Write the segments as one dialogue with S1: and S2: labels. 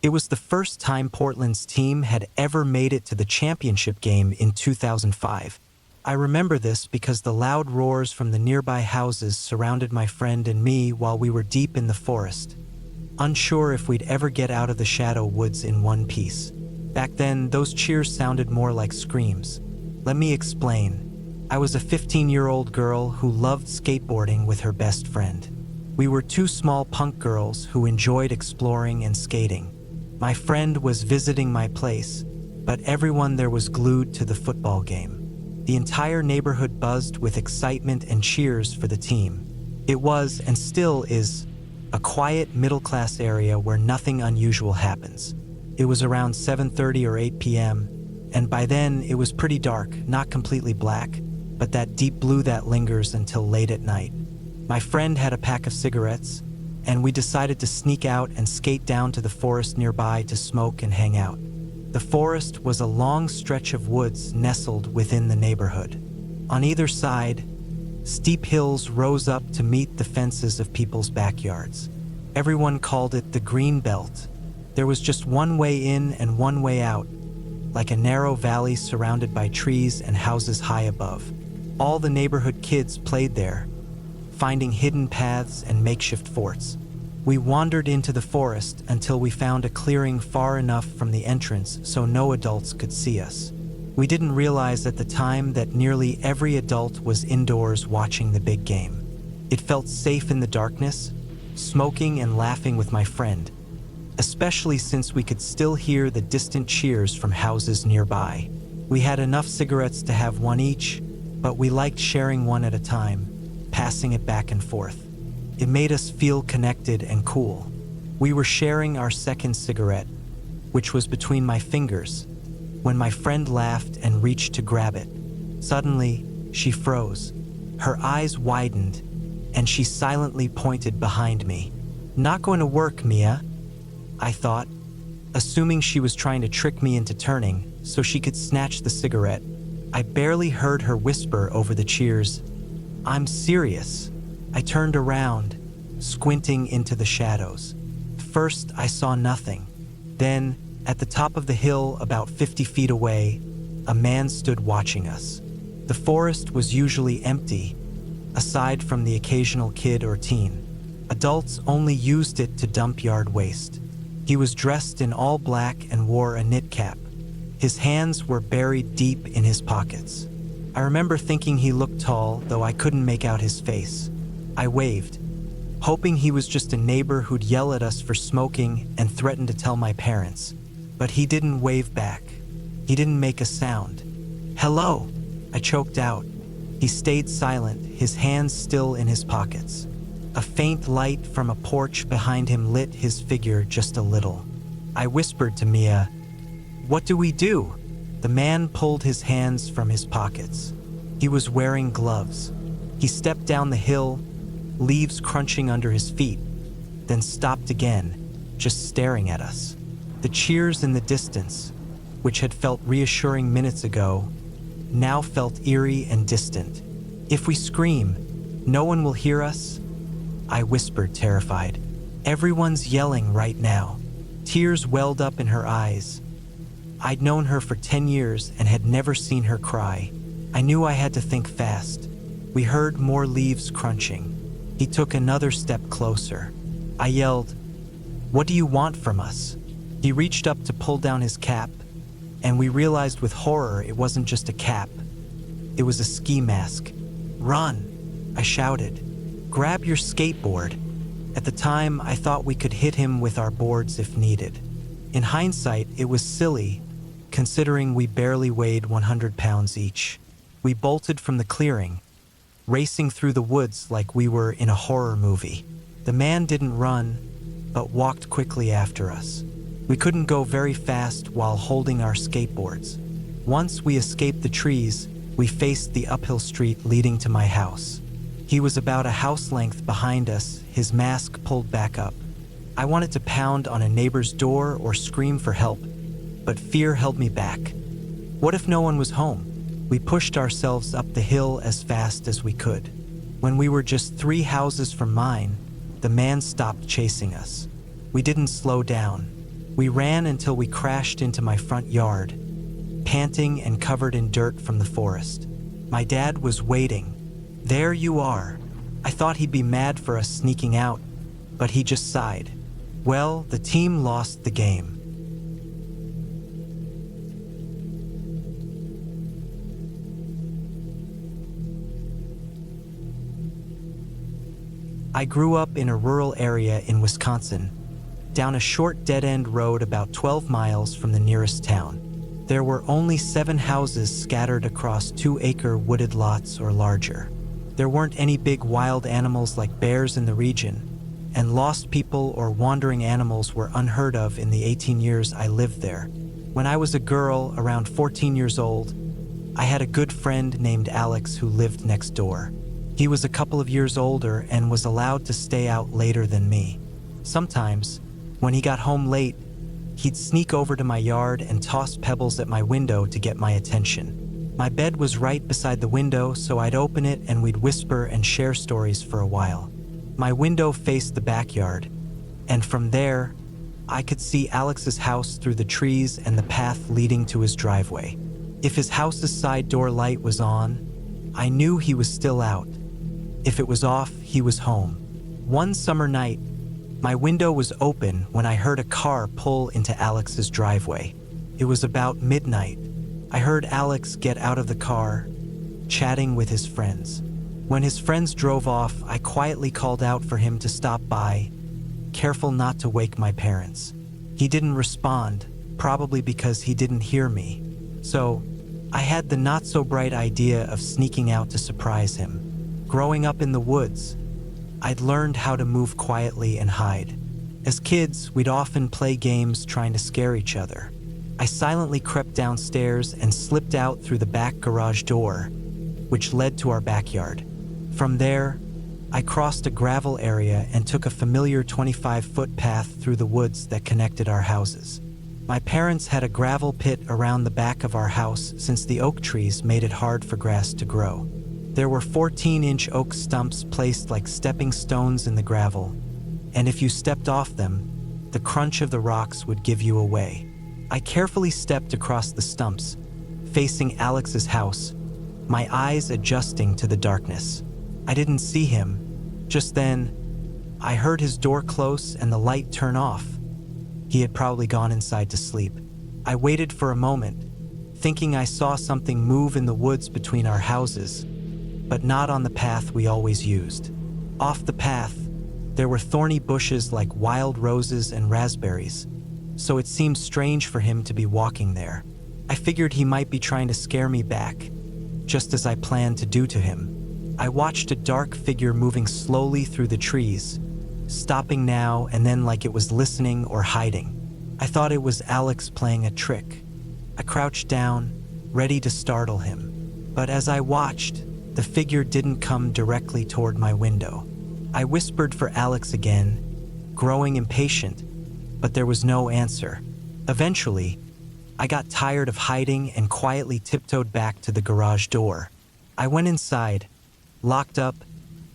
S1: It was the first time Portland's team had ever made it to the championship game in 2005. I remember this because the loud roars from the nearby houses surrounded my friend and me while we were deep in the forest, unsure if we'd ever get out of the shadow woods in one piece. Back then, those cheers sounded more like screams. Let me explain. I was a 15-year-old girl who loved skateboarding with her best friend. We were two small punk girls who enjoyed exploring and skating. My friend was visiting my place, but everyone there was glued to the football game. The entire neighborhood buzzed with excitement and cheers for the team. It was, and still is, a quiet middle-class area where nothing unusual happens. It was around 7:30 or 8 p.m., and by then it was pretty dark, not completely black, but that deep blue that lingers until late at night. My friend had a pack of cigarettes, and we decided to sneak out and skate down to the forest nearby to smoke and hang out. The forest was a long stretch of woods nestled within the neighborhood. On either side, steep hills rose up to meet the fences of people's backyards. Everyone called it the Green Belt. There was just one way in and one way out, like a narrow valley surrounded by trees and houses high above. All the neighborhood kids played there, finding hidden paths and makeshift forts. We wandered into the forest until we found a clearing far enough from the entrance so no adults could see us. We didn't realize at the time that nearly every adult was indoors watching the big game. It felt safe in the darkness, smoking and laughing with my friend, especially since we could still hear the distant cheers from houses nearby. We had enough cigarettes to have one each, but we liked sharing one at a time, passing it back and forth. It made us feel connected and cool. We were sharing our second cigarette, which was between my fingers, when my friend laughed and reached to grab it. Suddenly, she froze. Her eyes widened, and she silently pointed behind me. "Not going to work, Mia," I thought, assuming she was trying to trick me into turning so she could snatch the cigarette. I barely heard her whisper over the cheers, "I'm serious." I turned around, squinting into the shadows. First, I saw nothing. Then, at the top of the hill, about 50 feet away, a man stood watching us. The forest was usually empty, aside from the occasional kid or teen. Adults only used it to dump yard waste. He was dressed in all black and wore a knit cap. His hands were buried deep in his pockets. I remember thinking he looked tall, though I couldn't make out his face. I waved, hoping he was just a neighbor who'd yell at us for smoking and threaten to tell my parents. But he didn't wave back. He didn't make a sound. "Hello," I choked out. He stayed silent, his hands still in his pockets. A faint light from a porch behind him lit his figure just a little. I whispered to Mia, "What do we do?" The man pulled his hands from his pockets. He was wearing gloves. He stepped down the hill, leaves crunching under his feet, then stopped again, just staring at us. The cheers in the distance, which had felt reassuring minutes ago, now felt eerie and distant. "If we scream, no one will hear us?" I whispered, terrified. "Everyone's yelling right now." Tears welled up in her eyes. I'd known her for 10 years and had never seen her cry. I knew I had to think fast. We heard more leaves crunching. He took another step closer. I yelled, "What do you want from us?" He reached up to pull down his cap, and we realized with horror it wasn't just a cap. It was a ski mask. "Run!" I shouted. "Grab your skateboard." At the time, I thought we could hit him with our boards if needed. In hindsight, it was silly, considering we barely weighed 100 pounds each. We bolted from the clearing, racing through the woods like we were in a horror movie. The man didn't run, but walked quickly after us. We couldn't go very fast while holding our skateboards. Once we escaped the trees, we faced the uphill street leading to my house. He was about a house length behind us, his mask pulled back up. I wanted to pound on a neighbor's door or scream for help, but fear held me back. What if no one was home? We pushed ourselves up the hill as fast as we could. When we were just 3 houses from mine, the man stopped chasing us. We didn't slow down. We ran until we crashed into my front yard, panting and covered in dirt from the forest. My dad was waiting. "There you are." I thought he'd be mad for us sneaking out, but he just sighed. "Well, the team lost the game." I grew up in a rural area in Wisconsin, down a short dead-end road about 12 miles from the nearest town. There were only 7 houses scattered across 2-acre wooded lots or larger. There weren't any big wild animals like bears in the region, and lost people or wandering animals were unheard of in the 18 years I lived there. When I was a girl, around 14 years old, I had a good friend named Alex who lived next door. He was a couple of years older and was allowed to stay out later than me. Sometimes, when he got home late, he'd sneak over to my yard and toss pebbles at my window to get my attention. My bed was right beside the window, so I'd open it and we'd whisper and share stories for a while. My window faced the backyard, and from there, I could see Alex's house through the trees and the path leading to his driveway. If his house's side door light was on, I knew he was still out. If it was off, he was home. One summer night, my window was open when I heard a car pull into Alex's driveway. It was about midnight. I heard Alex get out of the car, chatting with his friends. When his friends drove off, I quietly called out for him to stop by, careful not to wake my parents. He didn't respond, probably because he didn't hear me. So, I had the not-so-bright idea of sneaking out to surprise him. Growing up in the woods, I'd learned how to move quietly and hide. As kids, we'd often play games trying to scare each other. I silently crept downstairs and slipped out through the back garage door, which led to our backyard. From there, I crossed a gravel area and took a familiar 25-foot path through the woods that connected our houses. My parents had a gravel pit around the back of our house since the oak trees made it hard for grass to grow. There were 14-inch oak stumps placed like stepping stones in the gravel, and if you stepped off them, the crunch of the rocks would give you away. I carefully stepped across the stumps, facing Alex's house, my eyes adjusting to the darkness. I didn't see him. Just then, I heard his door close and the light turn off. He had probably gone inside to sleep. I waited for a moment, thinking I saw something move in the woods between our houses, but not on the path we always used. Off the path, there were thorny bushes like wild roses and raspberries, so it seemed strange for him to be walking there. I figured he might be trying to scare me back, just as I planned to do to him. I watched a dark figure moving slowly through the trees, stopping now and then like it was listening or hiding. I thought it was Alex playing a trick. I crouched down, ready to startle him. But as I watched, the figure didn't come directly toward my window. I whispered for Alex again, growing impatient, but there was no answer. Eventually, I got tired of hiding and quietly tiptoed back to the garage door. I went inside, locked up,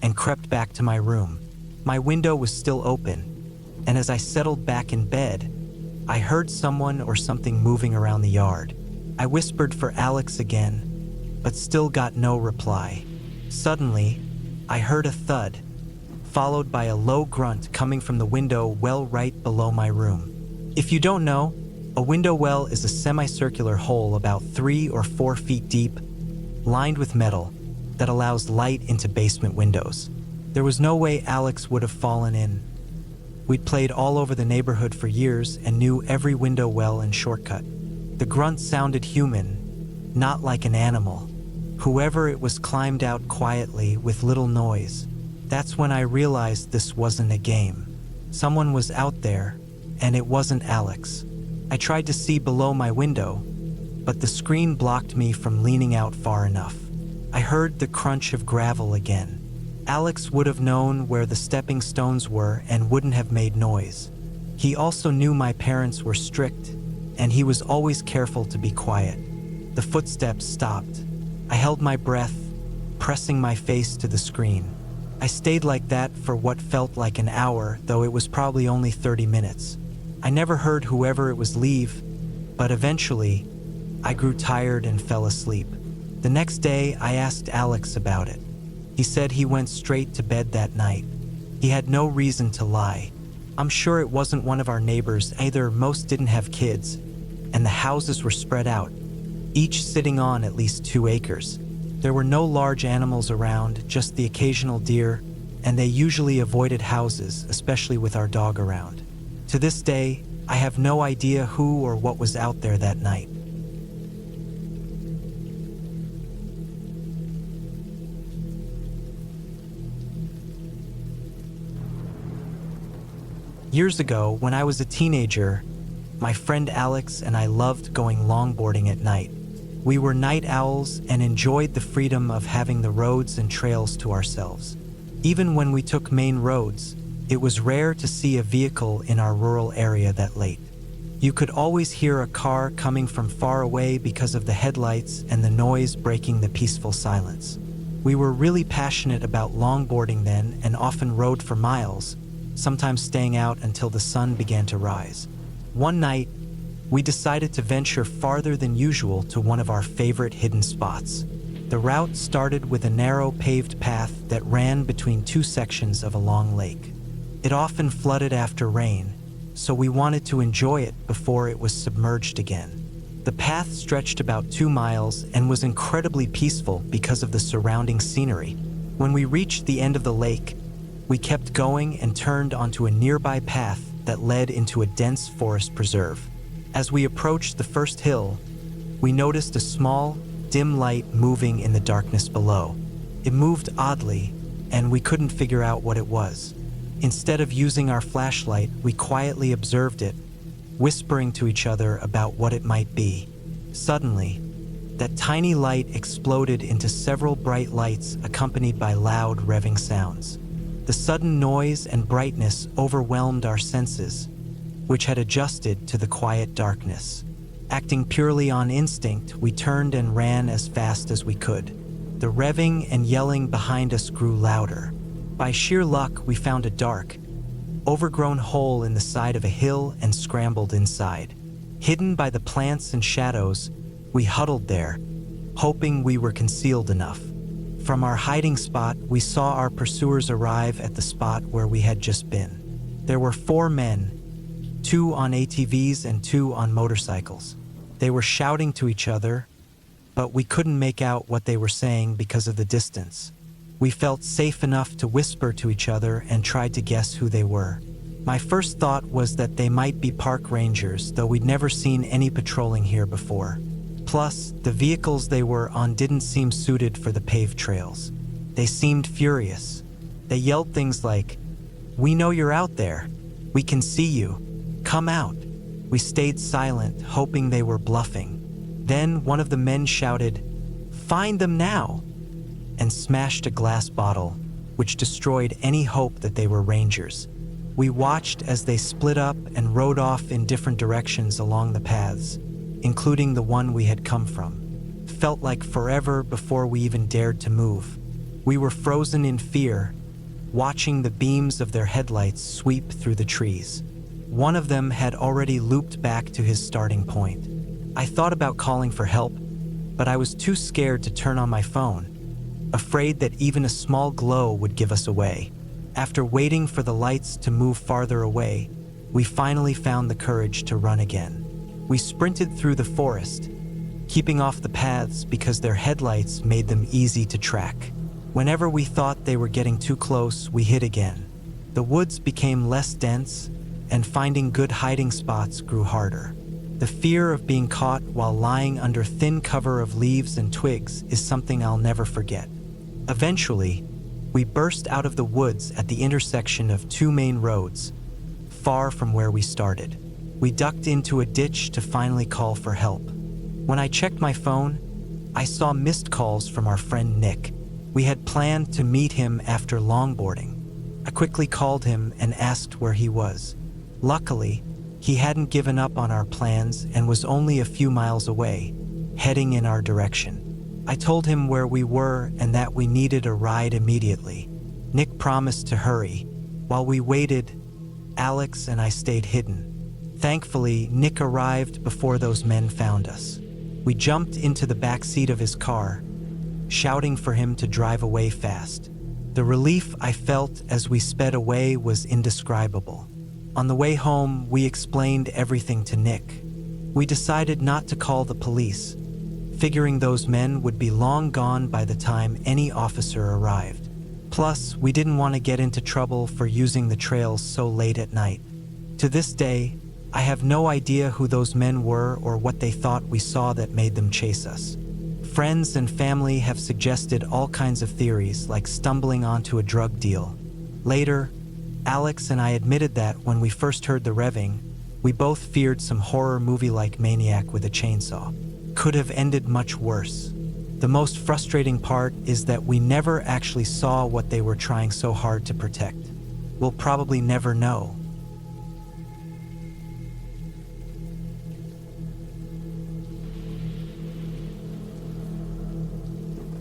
S1: and crept back to my room. My window was still open, and as I settled back in bed, I heard someone or something moving around the yard. I whispered for Alex again, but still got no reply. Suddenly, I heard a thud, followed by a low grunt coming from the window well right below my room. If you don't know, a window well is a semicircular hole about 3 or 4 feet deep, lined with metal, that allows light into basement windows. There was no way Alex would have fallen in. We'd played all over the neighborhood for years and knew every window well and shortcut. The grunt sounded human, not like an animal. Whoever it was climbed out quietly with little noise. That's when I realized this wasn't a game. Someone was out there, and it wasn't Alex. I tried to see below my window, but the screen blocked me from leaning out far enough. I heard the crunch of gravel again. Alex would have known where the stepping stones were and wouldn't have made noise. He also knew my parents were strict, and he was always careful to be quiet. The footsteps stopped. I held my breath, pressing my face to the screen. I stayed like that for what felt like an hour, though it was probably only 30 minutes. I never heard whoever it was leave, but eventually, I grew tired and fell asleep. The next day, I asked Alex about it. He said he went straight to bed that night. He had no reason to lie. I'm sure it wasn't one of our neighbors either. Most didn't have kids, and the houses were spread out, each sitting on at least 2 acres. There were no large animals around, just the occasional deer, and they usually avoided houses, especially with our dog around. To this day, I have no idea who or what was out there that night. Years ago, when I was a teenager, my friend Alex and I loved going longboarding at night. We were night owls and enjoyed the freedom of having the roads and trails to ourselves. Even when we took main roads, it was rare to see a vehicle in our rural area that late. You could always hear a car coming from far away because of the headlights and the noise breaking the peaceful silence. We were really passionate about longboarding then and often rode for miles, sometimes staying out until the sun began to rise. One night, we decided to venture farther than usual to one of our favorite hidden spots. The route started with a narrow paved path that ran between 2 sections of a long lake. It often flooded after rain, so we wanted to enjoy it before it was submerged again. The path stretched about 2 miles and was incredibly peaceful because of the surrounding scenery. When we reached the end of the lake, we kept going and turned onto a nearby path that led into a dense forest preserve. As we approached the first hill, we noticed a small, dim light moving in the darkness below. It moved oddly, and we couldn't figure out what it was. Instead of using our flashlight, we quietly observed it, whispering to each other about what it might be. Suddenly, that tiny light exploded into several bright lights accompanied by loud revving sounds. The sudden noise and brightness overwhelmed our senses, which had adjusted to the quiet darkness. Acting purely on instinct, we turned and ran as fast as we could. The revving and yelling behind us grew louder. By sheer luck, we found a dark, overgrown hole in the side of a hill and scrambled inside. Hidden by the plants and shadows, we huddled there, hoping we were concealed enough. From our hiding spot, we saw our pursuers arrive at the spot where we had just been. There were 4 men, 2 on ATVs and 2 on motorcycles. They were shouting to each other, but we couldn't make out what they were saying because of the distance. We felt safe enough to whisper to each other and tried to guess who they were. My first thought was that they might be park rangers, though we'd never seen any patrolling here before. Plus, the vehicles they were on didn't seem suited for the paved trails. They seemed furious. They yelled things like, "We know you're out there. We can see you. Come out." We stayed silent, hoping they were bluffing. Then one of the men shouted, "Find them now!" and smashed a glass bottle, which destroyed any hope that they were rangers. We watched as they split up and rode off in different directions along the paths, including the one we had come from. Felt like forever before we even dared to move. We were frozen in fear, watching the beams of their headlights sweep through the trees. One of them had already looped back to his starting point. I thought about calling for help, but I was too scared to turn on my phone, afraid that even a small glow would give us away. After waiting for the lights to move farther away, we finally found the courage to run again. We sprinted through the forest, keeping off the paths because their headlights made them easy to track. Whenever we thought they were getting too close, we hid again. The woods became less dense, and finding good hiding spots grew harder. The fear of being caught while lying under thin cover of leaves and twigs is something I'll never forget. Eventually, we burst out of the woods at the intersection of 2 main roads, far from where we started. We ducked into a ditch to finally call for help. When I checked my phone, I saw missed calls from our friend Nick. We had planned to meet him after longboarding. I quickly called him and asked where he was. Luckily, he hadn't given up on our plans and was only a few miles away, heading in our direction. I told him where we were and that we needed a ride immediately. Nick promised to hurry. While we waited, Alex and I stayed hidden, Thankfully, Nick arrived before those men found us. We jumped into the back seat of his car, shouting for him to drive away fast. The relief I felt as we sped away was indescribable. On the way home, we explained everything to Nick. We decided not to call the police, figuring those men would be long gone by the time any officer arrived. Plus, we didn't want to get into trouble for using the trails so late at night. To this day, I have no idea who those men were or what they thought we saw that made them chase us. Friends and family have suggested all kinds of theories, like stumbling onto a drug deal. Later, Alex and I admitted that when we first heard the revving, we both feared some horror movie-like maniac with a chainsaw. Could have ended much worse. The most frustrating part is that we never actually saw what they were trying so hard to protect. We'll probably never know.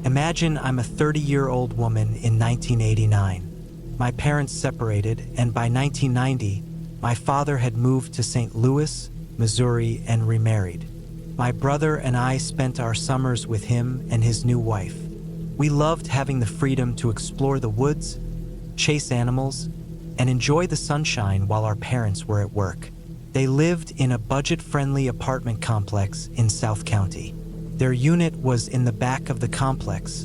S1: Imagine I'm a 30-year-old woman in 1989. My parents separated, and by 1990, my father had moved to St. Louis, Missouri, and remarried. My brother and I spent our summers with him and his new wife. We loved having the freedom to explore the woods, chase animals, and enjoy the sunshine while our parents were at work. They lived in a budget-friendly apartment complex in South County. Their unit was in the back of the complex,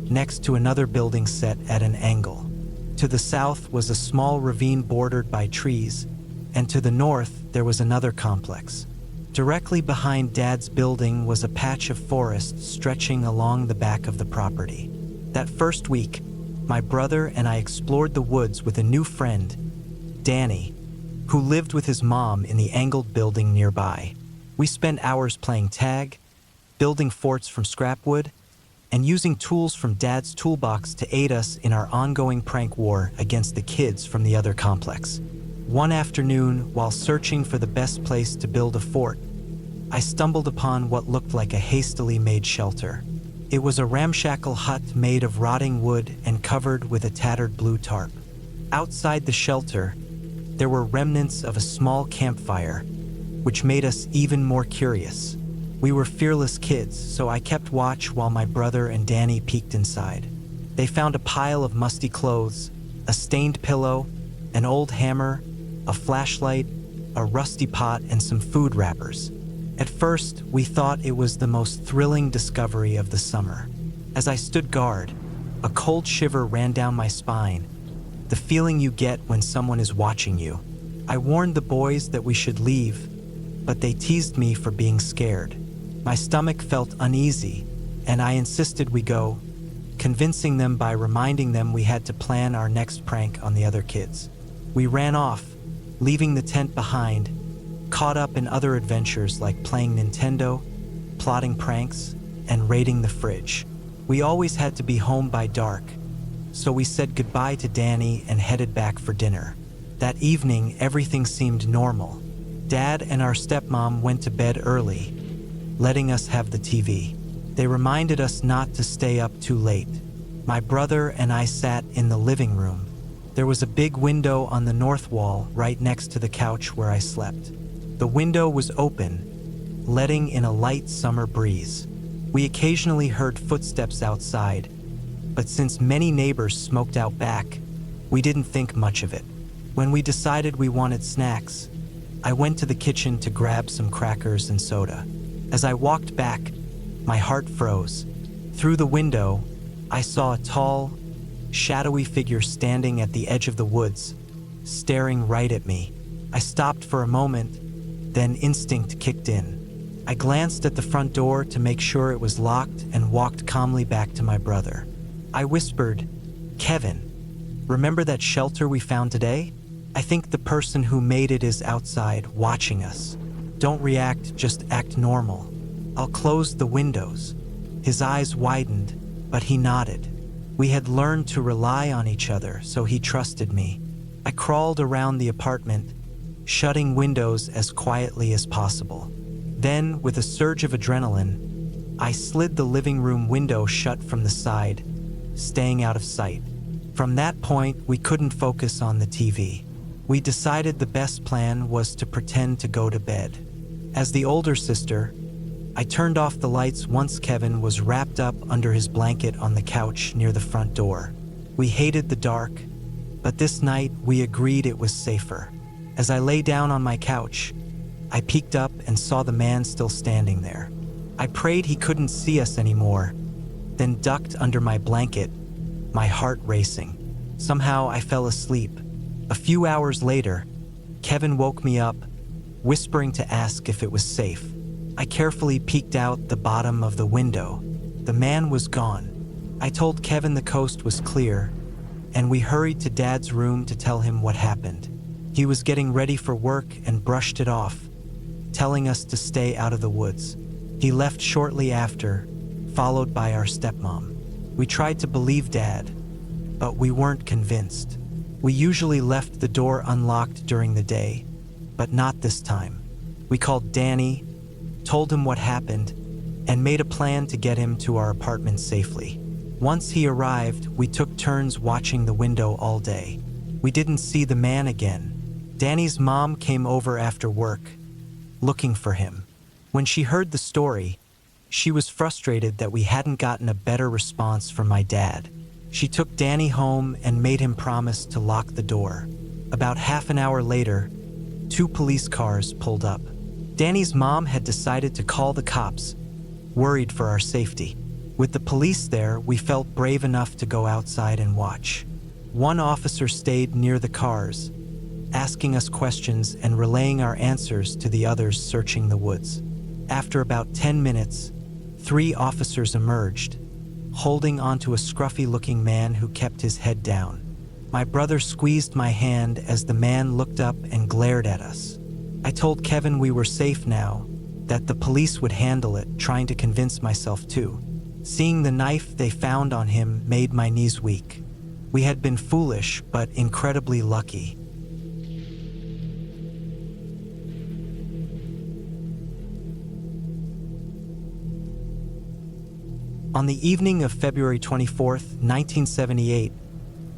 S1: next to another building set at an angle. To the south was a small ravine bordered by trees, and to the north there was another complex. Directly behind Dad's building was a patch of forest stretching along the back of the property. That first week, my brother and I explored the woods with a new friend, Danny, who lived with his mom in the angled building nearby. We spent hours playing tag, building forts from scrap wood, and using tools from Dad's toolbox to aid us in our ongoing prank war against the kids from the other complex. One afternoon, while searching for the best place to build a fort, I stumbled upon what looked like a hastily made shelter. It was a ramshackle hut made of rotting wood and covered with a tattered blue tarp. Outside the shelter, there were remnants of a small campfire, which made us even more curious. We were fearless kids, so I kept watch while my brother and Danny peeked inside. They found a pile of musty clothes, a stained pillow, an old hammer, a flashlight, a rusty pot, and some food wrappers. At first, we thought it was the most thrilling discovery of the summer. As I stood guard, a cold shiver ran down my spine, the feeling you get when someone is watching you. I warned the boys that we should leave, but they teased me for being scared. My stomach felt uneasy, and I insisted we go, convincing them by reminding them we had to plan our next prank on the other kids. We ran off, leaving the tent behind, caught up in other adventures like playing Nintendo, plotting pranks, and raiding the fridge. We always had to be home by dark, so we said goodbye to Danny and headed back for dinner. That evening, everything seemed normal. Dad and our stepmom went to bed early, letting us have the TV. They reminded us not to stay up too late. My brother and I sat in the living room. There was a big window on the north wall right next to the couch where I slept. The window was open, letting in a light summer breeze. We occasionally heard footsteps outside, but since many neighbors smoked out back, we didn't think much of it. When we decided we wanted snacks, I went to the kitchen to grab some crackers and soda. As I walked back, my heart froze. Through the window, I saw a tall, shadowy figure standing at the edge of the woods, staring right at me. I stopped for a moment, then instinct kicked in. I glanced at the front door to make sure it was locked and walked calmly back to my brother. I whispered, "Kevin, remember that shelter we found today? I think the person who made it is outside watching us. Don't react, just act normal. I'll close the windows." His eyes widened, but he nodded. We had learned to rely on each other, so he trusted me. I crawled around the apartment, shutting windows as quietly as possible. Then, with a surge of adrenaline, I slid the living room window shut from the side, staying out of sight. From that point, we couldn't focus on the TV. We decided the best plan was to pretend to go to bed. As the older sister, I turned off the lights once Kevin was wrapped up under his blanket on the couch near the front door. We hated the dark, but this night we agreed it was safer. As I lay down on my couch, I peeked up and saw the man still standing there. I prayed he couldn't see us anymore, then ducked under my blanket, my heart racing. Somehow I fell asleep. A few hours later, Kevin woke me up, whispering to ask if it was safe. I carefully peeked out the bottom of the window. The man was gone. I told Kevin the coast was clear, and we hurried to Dad's room to tell him what happened. He was getting ready for work and brushed it off, telling us to stay out of the woods. He left shortly after, followed by our stepmom. We tried to believe Dad, but we weren't convinced. We usually left the door unlocked during the day, but not this time. We called Danny, told him what happened, and made a plan to get him to our apartment safely. Once he arrived, we took turns watching the window all day. We didn't see the man again. Danny's mom came over after work, looking for him. When she heard the story, she was frustrated that we hadn't gotten a better response from my dad. She took Danny home and made him promise to lock the door. About half an hour later, 2 police cars pulled up. Danny's mom had decided to call the cops, worried for our safety. With the police there, we felt brave enough to go outside and watch. One officer stayed near the cars, asking us questions and relaying our answers to the others searching the woods. After about 10 minutes, 3 officers emerged, holding onto a scruffy-looking man who kept his head down. My brother squeezed my hand as the man looked up and glared at us. I told Kevin we were safe now, that the police would handle it, trying to convince myself too. Seeing the knife they found on him made my knees weak. We had been foolish, but incredibly lucky. On the evening of February 24th, 1978,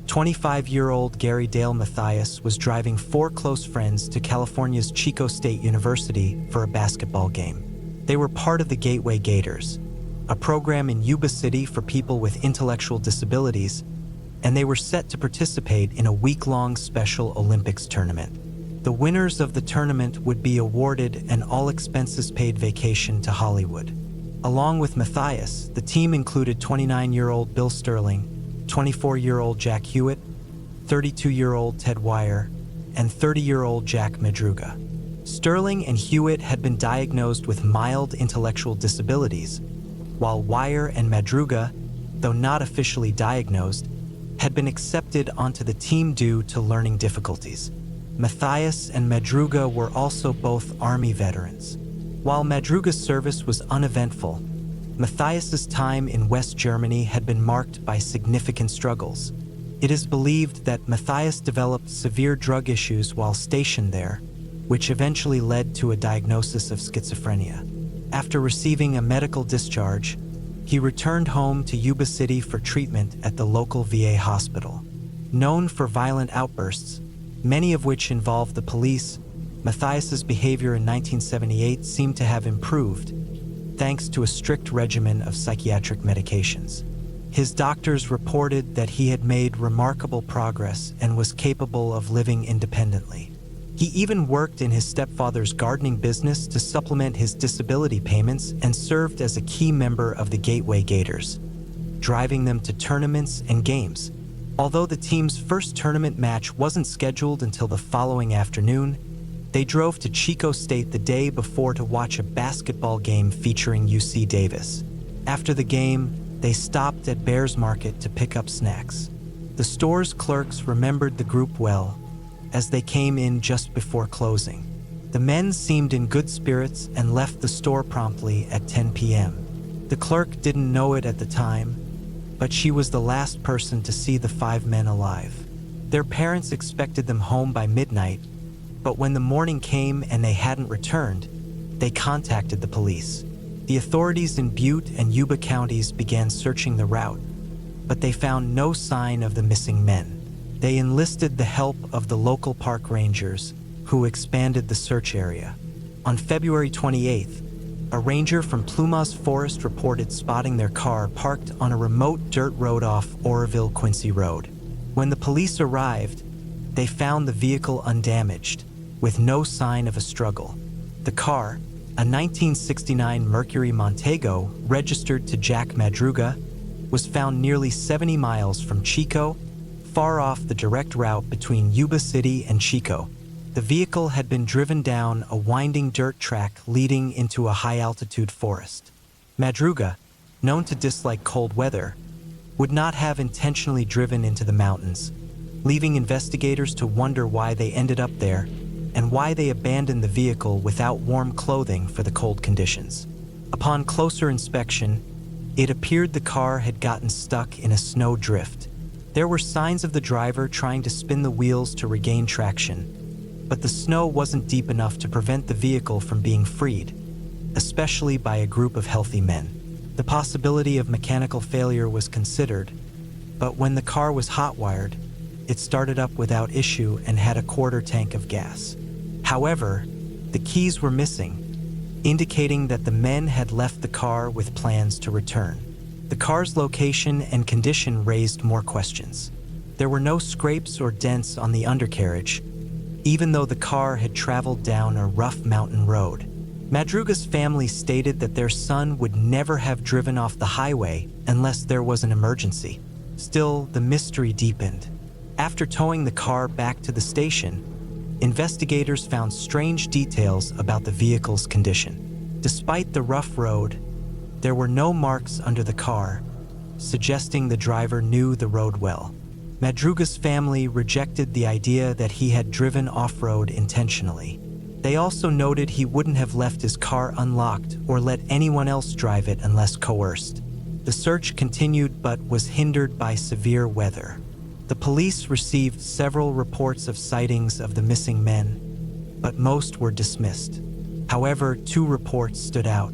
S1: 25-year-old Gary Dale Mathias was driving 4 close friends to California's Chico State University for a basketball game. They were part of the Gateway Gators, a program in Yuba City for people with intellectual disabilities, and they were set to participate in a week-long Special Olympics tournament. The winners of the tournament would be awarded an all-expenses-paid vacation to Hollywood. Along with Mathias, the team included 29-year-old Bill Sterling, 24-year-old Jack Hewitt, 32-year-old Ted Wire, and 30-year-old Jack Madruga. Sterling and Hewitt had been diagnosed with mild intellectual disabilities, while Wire and Madruga, though not officially diagnosed, had been accepted onto the team due to learning difficulties. Mathias and Madruga were also both Army veterans. While Madruga's service was uneventful, Mathias's time in West Germany had been marked by significant struggles. It is believed that Mathias developed severe drug issues while stationed there, which eventually led to a diagnosis of schizophrenia. After receiving a medical discharge, he returned home to Yuba City for treatment at the local VA hospital. Known for violent outbursts, many of which involved the police, Mathias's behavior in 1978 seemed to have improved, thanks to a strict regimen of psychiatric medications. His doctors reported that he had made remarkable progress and was capable of living independently. He even worked in his stepfather's gardening business to supplement his disability payments and served as a key member of the Gateway Gators, driving them to tournaments and games. Although the team's first tournament match wasn't scheduled until the following afternoon, they drove to Chico State the day before to watch a basketball game featuring UC Davis. After the game, they stopped at Bears Market to pick up snacks. The store's clerks remembered the group well, as they came in just before closing. The men seemed in good spirits and left the store promptly at 10 p.m. The clerk didn't know it at the time, but she was the last person to see the 5 men alive. Their parents expected them home by midnight, but when the morning came and they hadn't returned, they contacted the police. The authorities in Butte and Yuba counties began searching the route, but they found no sign of the missing men. They enlisted the help of the local park rangers, who expanded the search area. On February 28th, a ranger from Plumas Forest reported spotting their car parked on a remote dirt road off Oroville Quincy Road. When the police arrived, they found the vehicle undamaged, with no sign of a struggle. The car, a 1969 Mercury Montego registered to Jack Madruga, was found nearly 70 miles from Chico, far off the direct route between Yuba City and Chico. The vehicle had been driven down a winding dirt track leading into a high-altitude forest. Madruga, known to dislike cold weather, would not have intentionally driven into the mountains, leaving investigators to wonder why they ended up there and why they abandoned the vehicle without warm clothing for the cold conditions. Upon closer inspection, it appeared the car had gotten stuck in a snow drift. There were signs of the driver trying to spin the wheels to regain traction, but the snow wasn't deep enough to prevent the vehicle from being freed, especially by a group of healthy men. The possibility of mechanical failure was considered, but when the car was hot-wired, it started up without issue and had a quarter tank of gas. However, the keys were missing, indicating that the men had left the car with plans to return. The car's location and condition raised more questions. There were no scrapes or dents on the undercarriage, even though the car had traveled down a rough mountain road. Madruga's family stated that their son would never have driven off the highway unless there was an emergency. Still, the mystery deepened. After towing the car back to the station, investigators found strange details about the vehicle's condition. Despite the rough road, there were no marks under the car, suggesting the driver knew the road well. Madruga's family rejected the idea that he had driven off-road intentionally. They also noted he wouldn't have left his car unlocked or let anyone else drive it unless coerced. The search continued but was hindered by severe weather. The police received several reports of sightings of the missing men, but most were dismissed. However, 2 reports stood out.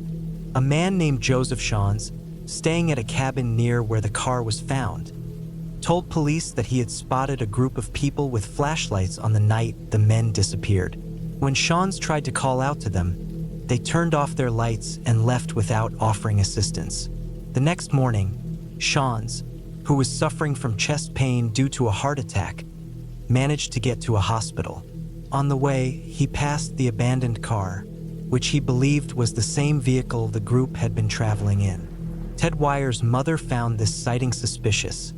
S1: A man named Joseph Shawns, staying at a cabin near where the car was found, told police that he had spotted a group of people with flashlights on the night the men disappeared. When Shawns tried to call out to them, they turned off their lights and left without offering assistance. The next morning, Shawns, who was suffering from chest pain due to a heart attack, managed to get to a hospital. On the way, he passed the abandoned car, which he believed was the same vehicle the group had been traveling in. Ted Wyer's mother found this sighting suspicious,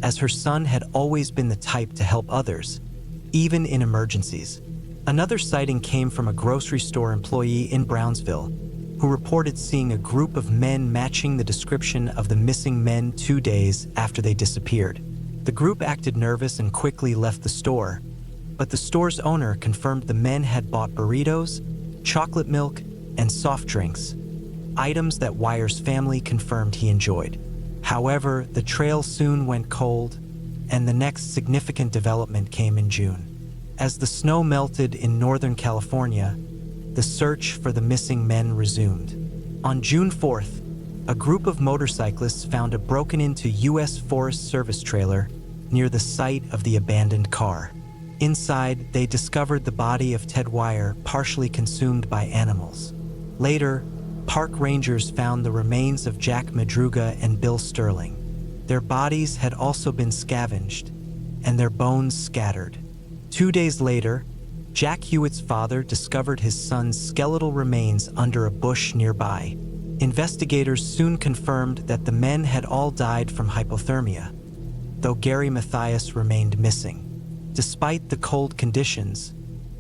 S1: as her son had always been the type to help others, even in emergencies. Another sighting came from a grocery store employee in Brownsville, who reported seeing a group of men matching the description of the missing men 2 days after they disappeared. The group acted nervous and quickly left the store, but the store's owner confirmed the men had bought burritos, chocolate milk, and soft drinks, items that Wyer's family confirmed he enjoyed. However, the trail soon went cold, and the next significant development came in June. As the snow melted in Northern California, the search for the missing men resumed. On June 4th, a group of motorcyclists found a broken-into U.S. Forest Service trailer near the site of the abandoned car. Inside, they discovered the body of Ted Wyer partially consumed by animals. Later, park rangers found the remains of Jack Madruga and Bill Sterling. Their bodies had also been scavenged, and their bones scattered. 2 days later, Jack Hewitt's father discovered his son's skeletal remains under a bush nearby. Investigators soon confirmed that the men had all died from hypothermia, though Gary Mathias remained missing. Despite the cold conditions,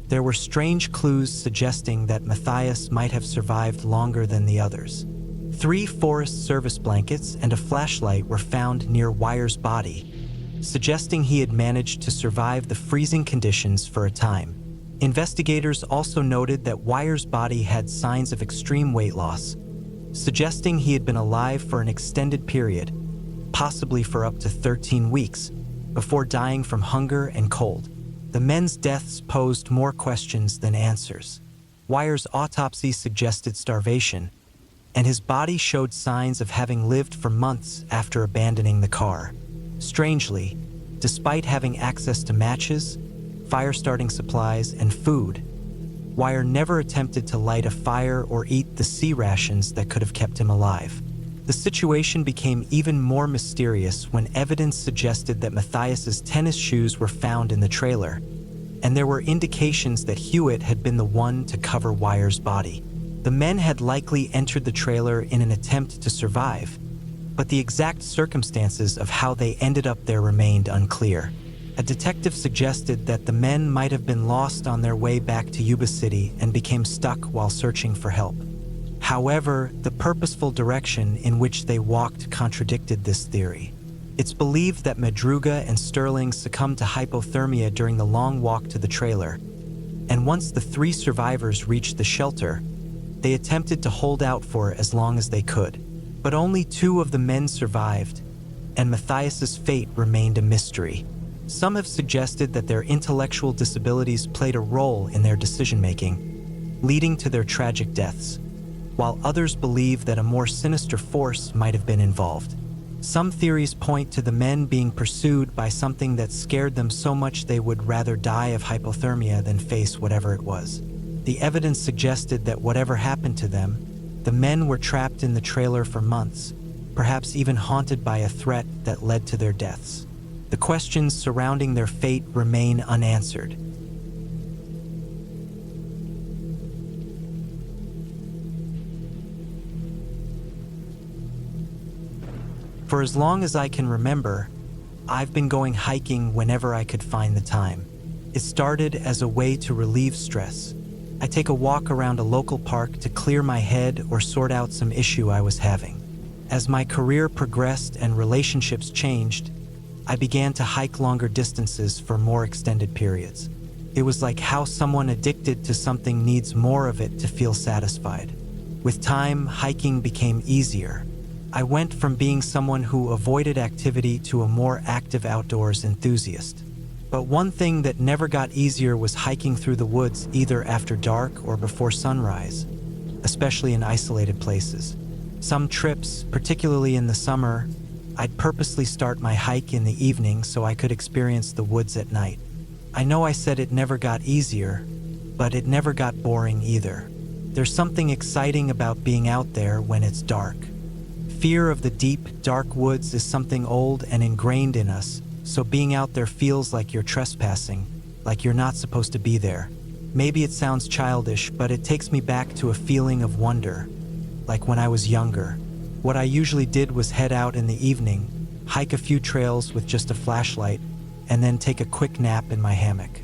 S1: there were strange clues suggesting that Mathias might have survived longer than the others. 3 Forest Service blankets and a flashlight were found near Wyer's body, suggesting he had managed to survive the freezing conditions for a time. Investigators also noted that Wyer's body had signs of extreme weight loss, suggesting he had been alive for an extended period, possibly for up to 13 weeks, before dying from hunger and cold. The men's deaths posed more questions than answers. Wyer's autopsy suggested starvation, and his body showed signs of having lived for months after abandoning the car. Strangely, Despite having access to matches, fire-starting supplies, and food, Wire never attempted to light a fire or eat the sea rations that could have kept him alive. The situation became even more mysterious when evidence suggested that Matthias's tennis shoes were found in the trailer, and there were indications that Hewitt had been the one to cover Wire's body. The men had likely entered the trailer in an attempt to survive, but the exact circumstances of how they ended up there remained unclear. A detective suggested that the men might have been lost on their way back to Yuba City and became stuck while searching for help. However, the purposeful direction in which they walked contradicted this theory. It's believed that Madruga and Sterling succumbed to hypothermia during the long walk to the trailer, and once the 3 survivors reached the shelter, they attempted to hold out for as long as they could. But only 2 of the men survived, and Matthias's fate remained a mystery. Some have suggested that their intellectual disabilities played a role in their decision-making, leading to their tragic deaths, while others believe that a more sinister force might have been involved. Some theories point to the men being pursued by something that scared them so much they would rather die of hypothermia than face whatever it was. The evidence suggested that whatever happened to them, the men were trapped in the trailer for months, perhaps even haunted by a threat that led to their deaths. The questions surrounding their fate remain unanswered. For as long as I can remember, I've been going hiking whenever I could find the time. It started as a way to relieve stress. I take a walk around a local park to clear my head or sort out some issue I was having. As my career progressed and relationships changed, I began to hike longer distances for more extended periods. It was like how someone addicted to something needs more of it to feel satisfied. With time, hiking became easier. I went from being someone who avoided activity to a more active outdoors enthusiast. But one thing that never got easier was hiking through the woods either after dark or before sunrise, especially in isolated places. Some trips, particularly in the summer, I'd purposely start my hike in the evening so I could experience the woods at night. I know I said it never got easier, but it never got boring either. There's something exciting about being out there when it's dark. Fear of the deep, dark woods is something old and ingrained in us, so being out there feels like you're trespassing, like you're not supposed to be there. Maybe it sounds childish, but it takes me back to a feeling of wonder, like when I was younger. What I usually did was head out in the evening, hike a few trails with just a flashlight, and then take a quick nap in my hammock.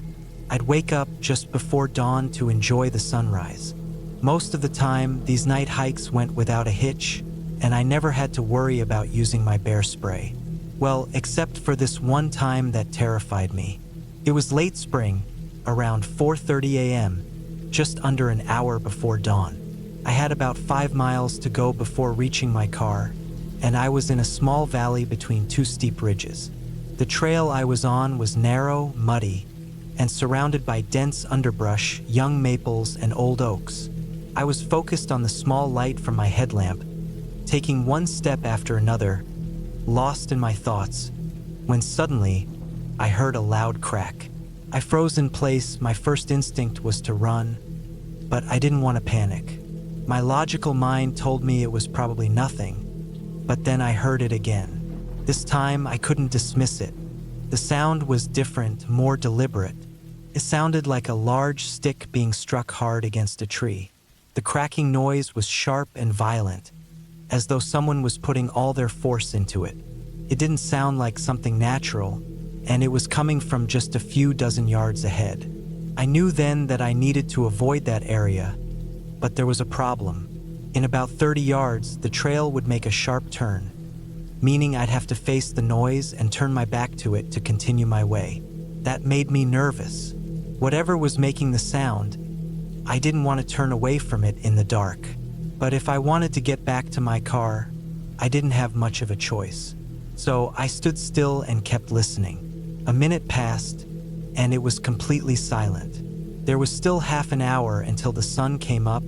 S1: I'd wake up just before dawn to enjoy the sunrise. Most of the time, these night hikes went without a hitch, and I never had to worry about using my bear spray. Well, except for this one time that terrified me. It was late spring, around 4:30 a.m., just under an hour before dawn. I had about 5 miles to go before reaching my car, and I was in a small valley between 2 steep ridges. The trail I was on was narrow, muddy, and surrounded by dense underbrush, young maples, and old oaks. I was focused on the small light from my headlamp, taking one step after another, lost in my thoughts, when suddenly, I heard a loud crack. I froze in place. My first instinct was to run, but I didn't want to panic. My logical mind told me it was probably nothing, but then I heard it again. This time, I couldn't dismiss it. The sound was different, more deliberate. It sounded like a large stick being struck hard against a tree. The cracking noise was sharp and violent, as though someone was putting all their force into it. It didn't sound like something natural, and it was coming from just a few dozen yards ahead. I knew then that I needed to avoid that area, but there was a problem. In about 30 yards, the trail would make a sharp turn, meaning I'd have to face the noise and turn my back to it to continue my way. That made me nervous. Whatever was making the sound, I didn't want to turn away from it in the dark. But if I wanted to get back to my car, I didn't have much of a choice. So I stood still and kept listening. A minute passed, and it was completely silent. There was still half an hour until the sun came up,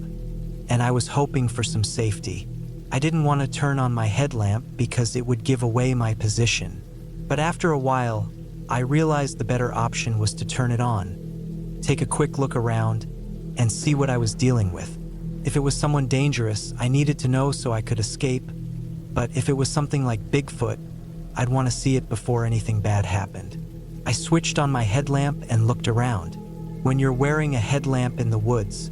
S1: and I was hoping for some safety. I didn't want to turn on my headlamp because it would give away my position. But after a while, I realized the better option was to turn it on, take a quick look around, and see what I was dealing with. If it was someone dangerous, I needed to know so I could escape, but if it was something like Bigfoot, I'd want to see it before anything bad happened. I switched on my headlamp and looked around. When you're wearing a headlamp in the woods,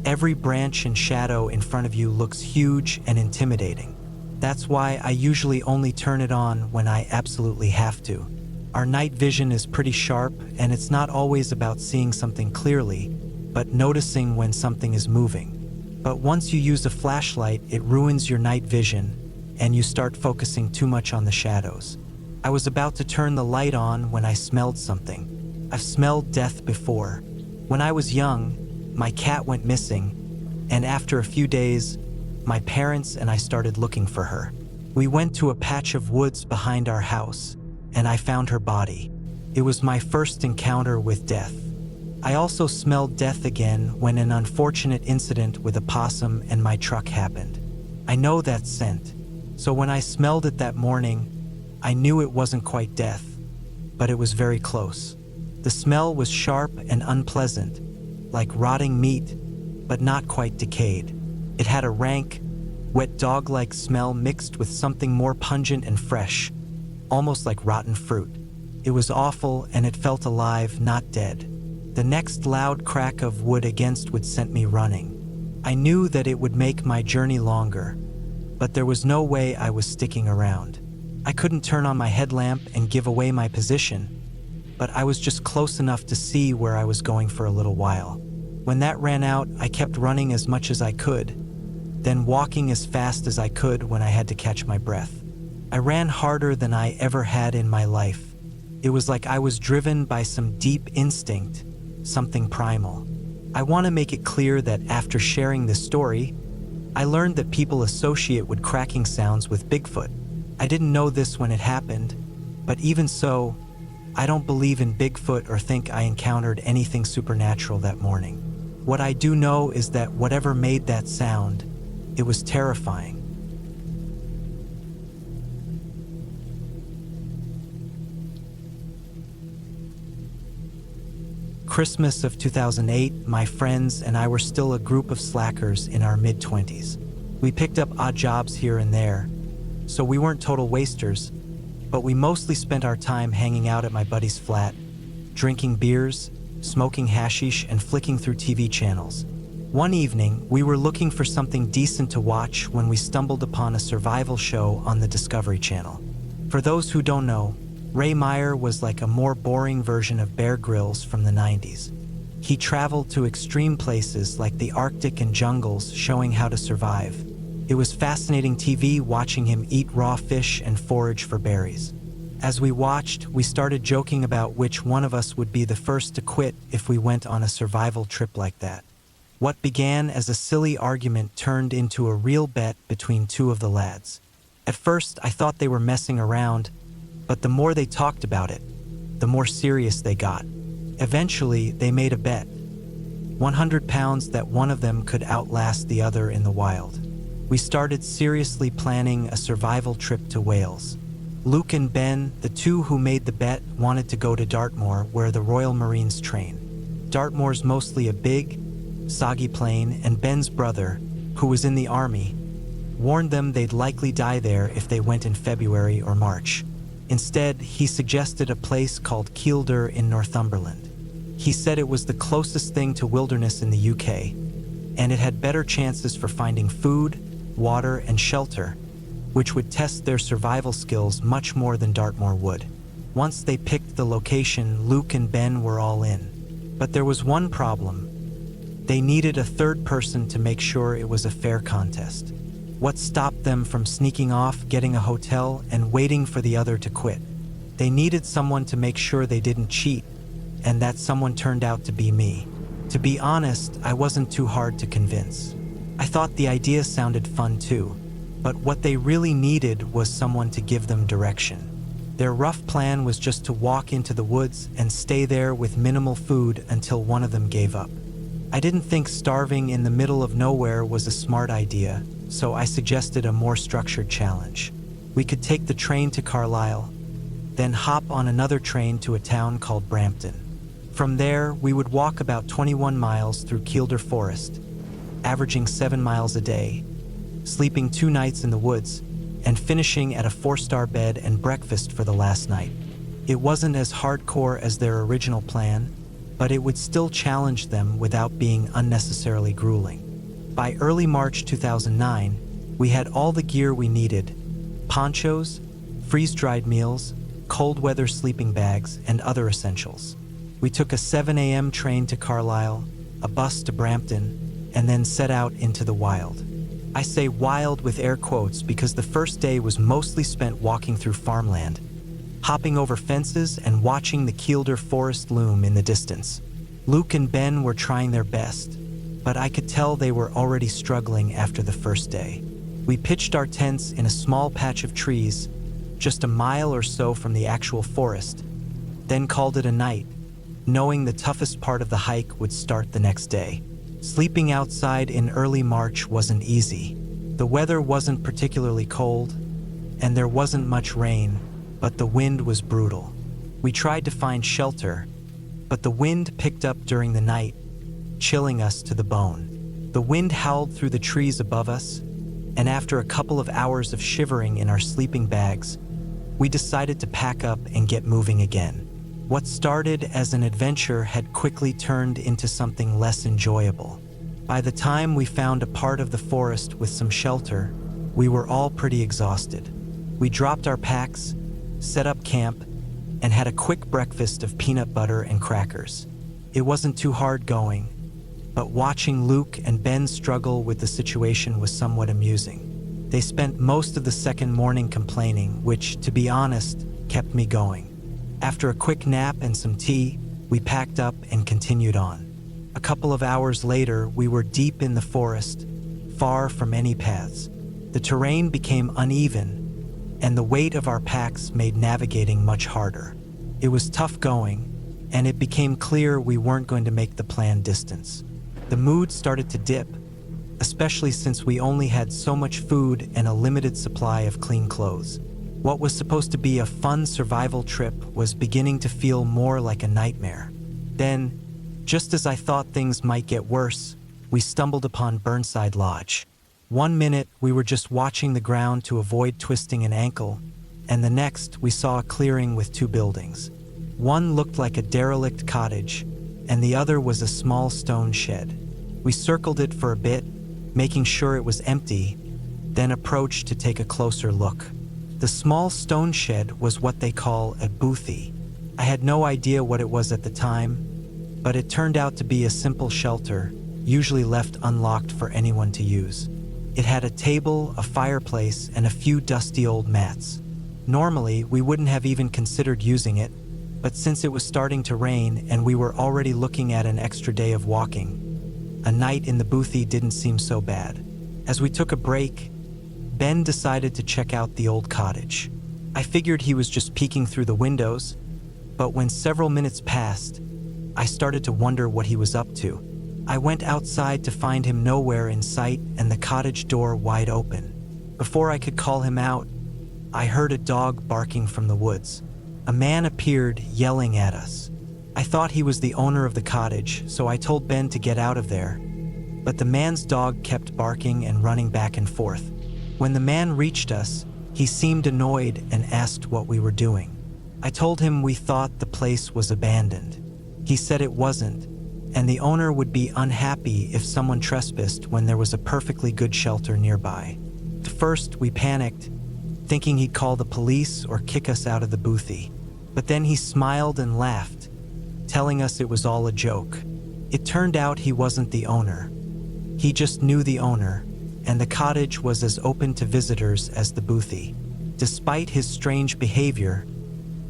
S1: every branch and shadow in front of you looks huge and intimidating. That's why I usually only turn it on when I absolutely have to. Our night vision is pretty sharp, and it's not always about seeing something clearly, but noticing when something is moving. But once you use a flashlight, it ruins your night vision, and you start focusing too much on the shadows. I was about to turn the light on when I smelled something. I've smelled death before. When I was young, my cat went missing, and after a few days, my parents and I started looking for her. We went to a patch of woods behind our house, and I found her body. It was my first encounter with death. I also smelled death again when an unfortunate incident with a possum and my truck happened. I know that scent, so when I smelled it that morning, I knew it wasn't quite death, but it was very close. The smell was sharp and unpleasant, like rotting meat, but not quite decayed. It had a rank, wet dog-like smell mixed with something more pungent and fresh, almost like rotten fruit. It was awful, and it felt alive, not dead. The next loud crack of wood against wood sent me running. I knew that it would make my journey longer, but there was no way I was sticking around. I couldn't turn on my headlamp and give away my position, but I was just close enough to see where I was going for a little while. When that ran out, I kept running as much as I could, then walking as fast as I could when I had to catch my breath. I ran harder than I ever had in my life. It was like I was driven by some deep instinct, something primal. I want to make it clear that after sharing this story, I learned that people associate wood cracking sounds with Bigfoot. I didn't know this when it happened, but even so, I don't believe in Bigfoot or think I encountered anything supernatural that morning. What I do know is that whatever made that sound, it was terrifying. Christmas of 2008, my friends and I were still a group of slackers in our mid-20s. We picked up odd jobs here and there, so we weren't total wasters, but we mostly spent our time hanging out at my buddy's flat, drinking beers, smoking hashish, and flicking through TV channels. One evening, we were looking for something decent to watch when we stumbled upon a survival show on the Discovery Channel. For those who don't know, Ray Meyer was like a more boring version of Bear Grylls from the 90s. He traveled to extreme places like the Arctic and jungles, showing how to survive. It was fascinating TV watching him eat raw fish and forage for berries. As we watched, we started joking about which one of us would be the first to quit if we went on a survival trip like that. What began as a silly argument turned into a real bet between two of the lads. At first, I thought they were messing around, but the more they talked about it, the more serious they got. Eventually, they made a bet. 100 pounds that one of them could outlast the other in the wild. We started seriously planning a survival trip to Wales. Luke and Ben, the two who made the bet, wanted to go to Dartmoor, where the Royal Marines train. Dartmoor's mostly a big, soggy plain, and Ben's brother, who was in the army, warned them they'd likely die there if they went in February or March. Instead, he suggested a place called Kielder in Northumberland. He said it was the closest thing to wilderness in the UK, and it had better chances for finding food, water, and shelter, which would test their survival skills much more than Dartmoor would. Once they picked the location, Luke and Ben were all in. But there was one problem. They needed a third person to make sure it was a fair contest. What stopped them from sneaking off, getting a hotel, and waiting for the other to quit? They needed someone to make sure they didn't cheat, and that someone turned out to be me. To be honest, I wasn't too hard to convince. I thought the idea sounded fun too, but what they really needed was someone to give them direction. Their rough plan was just to walk into the woods and stay there with minimal food until one of them gave up. I didn't think starving in the middle of nowhere was a smart idea, so I suggested a more structured challenge. We could take the train to Carlisle, then hop on another train to a town called Brampton. From there, we would walk about 21 miles through Kielder Forest, averaging 7 miles a day, sleeping 2 nights in the woods, and finishing at a 4-star bed and breakfast for the last night. It wasn't as hardcore as their original plan, but it would still challenge them without being unnecessarily grueling. By early March 2009, we had all the gear we needed: ponchos, freeze-dried meals, cold weather sleeping bags, and other essentials. We took a 7 a.m. train to Carlisle, a bus to Brampton, and then set out into the wild. I say wild with air quotes because the first day was mostly spent walking through farmland, hopping over fences and watching the Kielder Forest loom in the distance. Luke and Ben were trying their best, but I could tell they were already struggling after the first day. We pitched our tents in a small patch of trees, just a mile or so from the actual forest, then called it a night, knowing the toughest part of the hike would start the next day. Sleeping outside in early March wasn't easy. The weather wasn't particularly cold, and there wasn't much rain, but the wind was brutal. We tried to find shelter, but the wind picked up during the night, chilling us to the bone. The wind howled through the trees above us, and after a couple of hours of shivering in our sleeping bags, we decided to pack up and get moving again. What started as an adventure had quickly turned into something less enjoyable. By the time we found a part of the forest with some shelter, we were all pretty exhausted. We dropped our packs, set up camp, and had a quick breakfast of peanut butter and crackers. It wasn't too hard going, but watching Luke and Ben struggle with the situation was somewhat amusing. They spent most of the second morning complaining, which, to be honest, kept me going. After a quick nap and some tea, we packed up and continued on. A couple of hours later, we were deep in the forest, far from any paths. The terrain became uneven, and the weight of our packs made navigating much harder. It was tough going, and it became clear we weren't going to make the planned distance. The mood started to dip, especially since we only had so much food and a limited supply of clean clothes. What was supposed to be a fun survival trip was beginning to feel more like a nightmare. Then, just as I thought things might get worse, we stumbled upon Burnside Lodge. 1 minute, we were just watching the ground to avoid twisting an ankle, and the next, we saw a clearing with 2 buildings. One looked like a derelict cottage, and the other was a small stone shed. We circled it for a bit, making sure it was empty, then approached to take a closer look. The small stone shed was what they call a bothy. I had no idea what it was at the time, but it turned out to be a simple shelter, usually left unlocked for anyone to use. It had a table, a fireplace, and a few dusty old mats. Normally, we wouldn't have even considered using it, but since it was starting to rain and we were already looking at an extra day of walking, a night in the bothy didn't seem so bad. As we took a break, Ben decided to check out the old cottage. I figured he was just peeking through the windows, but when several minutes passed, I started to wonder what he was up to. I went outside to find him nowhere in sight and the cottage door wide open. Before I could call him out, I heard a dog barking from the woods. A man appeared, yelling at us. I thought he was the owner of the cottage, so I told Ben to get out of there, but the man's dog kept barking and running back and forth. When the man reached us, he seemed annoyed and asked what we were doing. I told him we thought the place was abandoned. He said it wasn't, and the owner would be unhappy if someone trespassed when there was a perfectly good shelter nearby. At first, we panicked, thinking he'd call the police or kick us out of the bothy. But then he smiled and laughed, telling us it was all a joke. It turned out he wasn't the owner. He just knew the owner, and the cottage was as open to visitors as the bothy. Despite his strange behavior,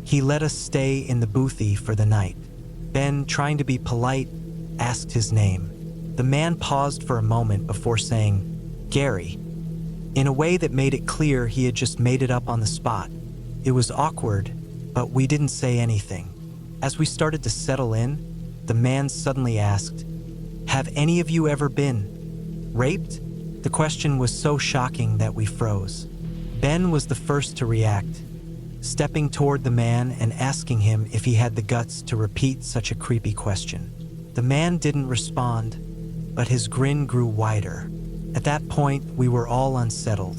S1: he let us stay in the bothy for the night. Ben, trying to be polite, asked his name. The man paused for a moment before saying, "Gary," in a way that made it clear he had just made it up on the spot. It was awkward, but we didn't say anything. As we started to settle in, the man suddenly asked, "Have any of you ever been raped?" The question was so shocking that we froze. Ben was the first to react. stepping toward the man and asking him if he had the guts to repeat such a creepy question. The man didn't respond, but his grin grew wider. At that point, we were all unsettled.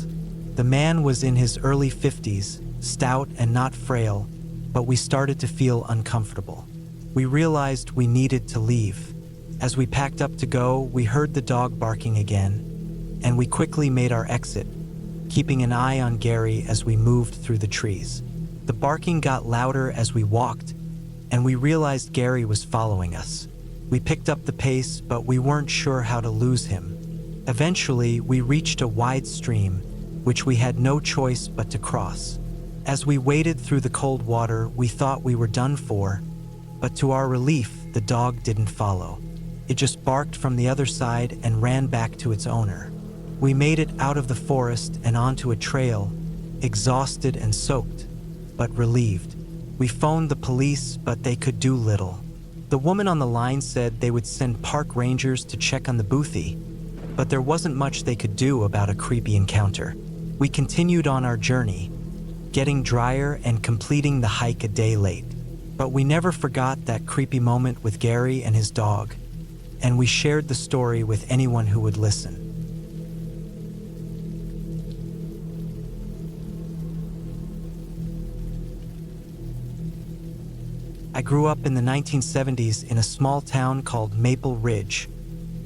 S1: The man was in his early 50s, stout and not frail, but we started to feel uncomfortable. We realized we needed to leave. As we packed up to go, we heard the dog barking again, and we quickly made our exit, keeping an eye on Gary as we moved through the trees. The barking got louder as we walked, and we realized Gary was following us. We picked up the pace, but we weren't sure how to lose him. Eventually, we reached a wide stream, which we had no choice but to cross. As we waded through the cold water, we thought we were done for, but to our relief, the dog didn't follow. It just barked from the other side and ran back to its owner. We made it out of the forest and onto a trail, exhausted and soaked, but relieved. We phoned the police, but they could do little. The woman on the line said they would send park rangers to check on the bothy, but there wasn't much they could do about a creepy encounter. We continued on our journey, getting drier and completing the hike a day late. But we never forgot that creepy moment with Gary and his dog, and we shared the story with anyone who would listen. I grew up in the 1970s in a small town called Maple Ridge,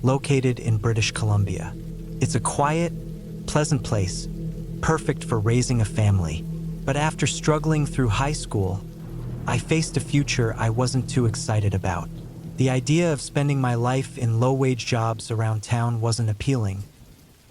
S1: located in British Columbia. It's a quiet, pleasant place, perfect for raising a family. But after struggling through high school, I faced a future I wasn't too excited about. The idea of spending my life in low-wage jobs around town wasn't appealing,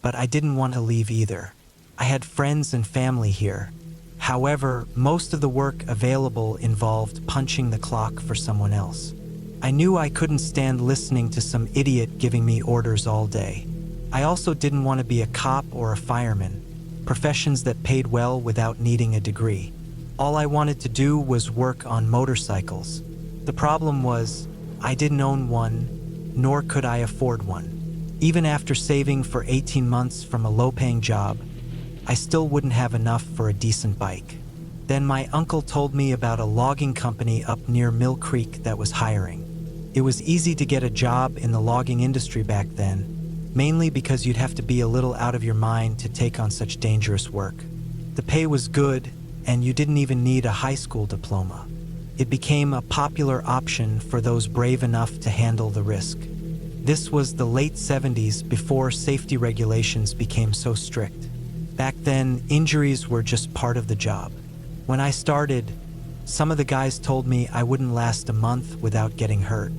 S1: but I didn't want to leave either. I had friends and family here. However, most of the work available involved punching the clock for someone else. I knew I couldn't stand listening to some idiot giving me orders all day. I also didn't want to be a cop or a fireman, professions that paid well without needing a degree. All I wanted to do was work on motorcycles. The problem was, I didn't own one, nor could I afford one. Even after saving for 18 months from a low-paying job, I still wouldn't have enough for a decent bike. Then my uncle told me about a logging company up near Mill Creek that was hiring. It was easy to get a job in the logging industry back then, mainly because you'd have to be a little out of your mind to take on such dangerous work. The pay was good, and you didn't even need a high school diploma. It became a popular option for those brave enough to handle the risk. This was the late 70s before safety regulations became so strict. Back then, injuries were just part of the job. When I started, some of the guys told me I wouldn't last a month without getting hurt.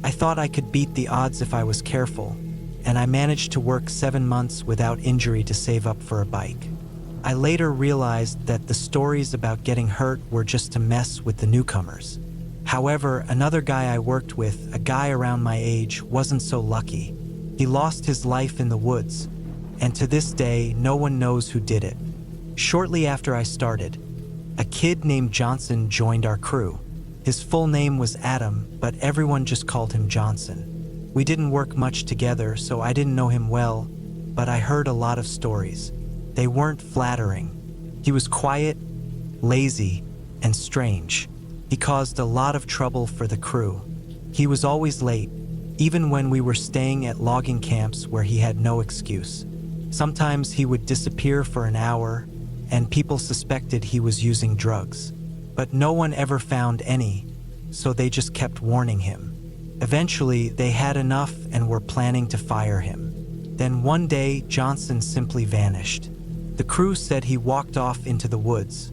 S1: I thought I could beat the odds if I was careful, and I managed to work 7 months without injury to save up for a bike. I later realized that the stories about getting hurt were just to mess with the newcomers. However, another guy I worked with, a guy around my age, wasn't so lucky. He lost his life in the woods, and to this day, no one knows who did it. Shortly after I started, a kid named Johnson joined our crew. His full name was Adam, but everyone just called him Johnson. We didn't work much together, so I didn't know him well, but I heard a lot of stories. They weren't flattering. He was quiet, lazy, and strange. He caused a lot of trouble for the crew. He was always late, even when we were staying at logging camps where he had no excuse. Sometimes he would disappear for an hour, and people suspected he was using drugs. But no one ever found any, so they just kept warning him. Eventually, they had enough and were planning to fire him. Then one day, Johnson simply vanished. The crew said he walked off into the woods,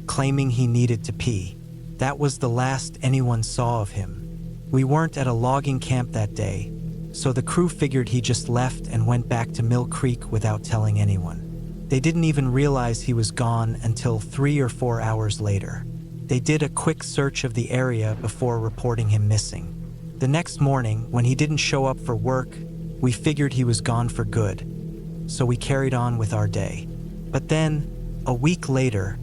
S1: claiming he needed to pee. That was the last anyone saw of him. We weren't at a logging camp that day, so the crew figured he just left and went back to Mill Creek without telling anyone. They didn't even realize he was gone until 3 or 4 hours later. They did a quick search of the area before reporting him missing. The next morning, when he didn't show up for work, we figured he was gone for good, so we carried on with our day. But then, a week later,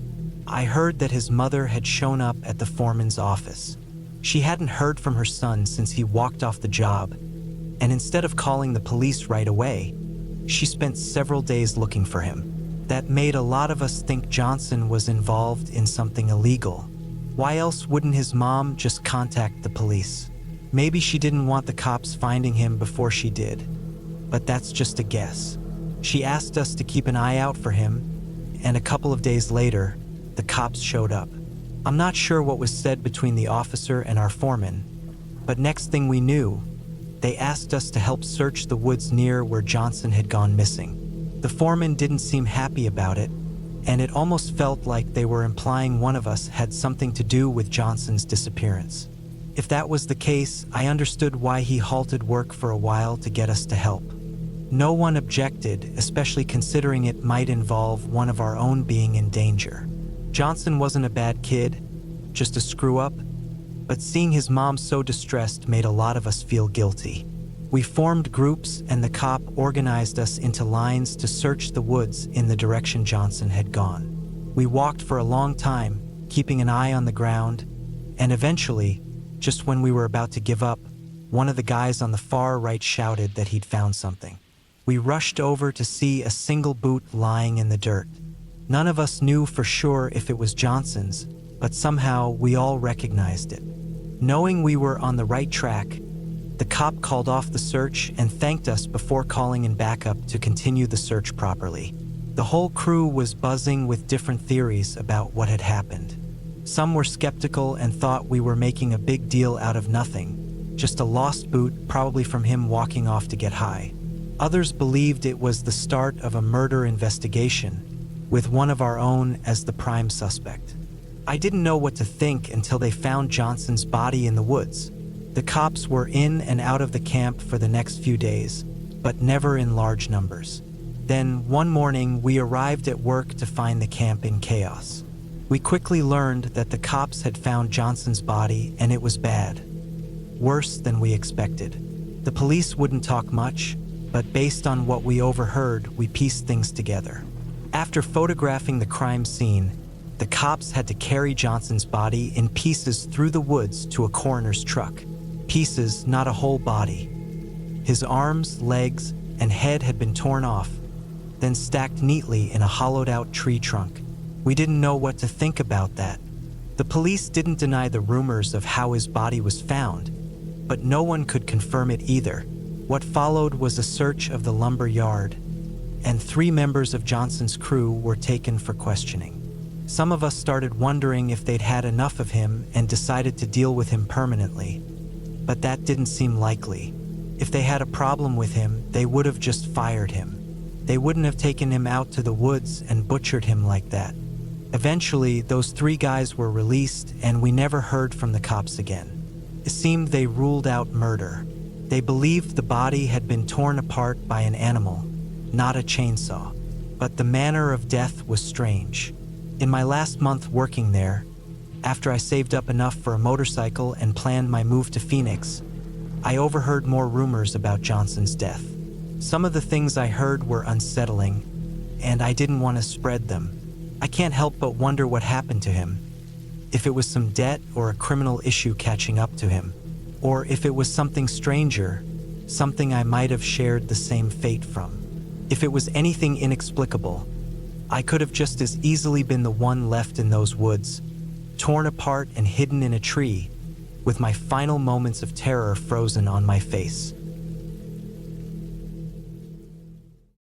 S1: I heard that his mother had shown up at the foreman's office. She hadn't heard from her son since he walked off the job, and instead of calling the police right away, she spent several days looking for him. That made a lot of us think Johnson was involved in something illegal. Why else wouldn't his mom just contact the police? Maybe she didn't want the cops finding him before she did. But that's just a guess. She asked us to keep an eye out for him, and a couple of days later, the cops showed up. I'm not sure what was said between the officer and our foreman, but next thing we knew, they asked us to help search the woods near where Johnson had gone missing. The foreman didn't seem happy about it, and it almost felt like they were implying one of us had something to do with Johnson's disappearance. If that was the case, I understood why he halted work for a while to get us to help. No one objected, especially considering it might involve one of our own being in danger. Johnson wasn't a bad kid, just a screw-up, but seeing his mom so distressed made a lot of us feel guilty. We formed groups, and the cop organized us into lines to search the woods in the direction Johnson had gone. We walked for a long time, keeping an eye on the ground, and eventually, just when we were about to give up, one of the guys on the far right shouted that he'd found something. We rushed over to see a single boot lying in the dirt. None of us knew for sure if it was Johnson's, but somehow we all recognized it. Knowing we were on the right track, the cop called off the search and thanked us before calling in backup to continue the search properly. The whole crew was buzzing with different theories about what had happened. Some were skeptical and thought we were making a big deal out of nothing, just a lost boot, probably from him walking off to get high. Others believed it was the start of a murder investigation, with one of our own as the prime suspect. I didn't know what to think until they found Johnson's body in the woods. The cops were in and out of the camp for the next few days, but never in large numbers. Then, one morning, we arrived at work to find the camp in chaos. We quickly learned that the cops had found Johnson's body, and it was bad. Worse than we expected. The police wouldn't talk much, but based on what we overheard, we pieced things together. After photographing the crime scene, the cops had to carry Johnson's body in pieces through the woods to a coroner's truck. Pieces, not a whole body. His arms, legs, and head had been torn off, then stacked neatly in a hollowed-out tree trunk. We didn't know what to think about that. The police didn't deny the rumors of how his body was found, but no one could confirm it either. What followed was a search of the lumber yard, and 3 members of Johnson's crew were taken for questioning. Some of us started wondering if they'd had enough of him and decided to deal with him permanently, but that didn't seem likely. If they had a problem with him, they would have just fired him. They wouldn't have taken him out to the woods and butchered him like that. Eventually, those 3 guys were released, and we never heard from the cops again. It seemed they ruled out murder. They believed the body had been torn apart by an animal, not a chainsaw. But the manner of death was strange. In my last month working there, after I saved up enough for a motorcycle and planned my move to Phoenix, I overheard more rumors about Johnson's death. Some of the things I heard were unsettling, and I didn't want to spread them. I can't help but wonder what happened to him. If it was some debt or a criminal issue catching up to him, or if it was something stranger, something I might have shared the same fate from. If it was anything inexplicable, I could have just as easily been the one left in those woods, torn apart and hidden in a tree, with my final moments of terror frozen on my face.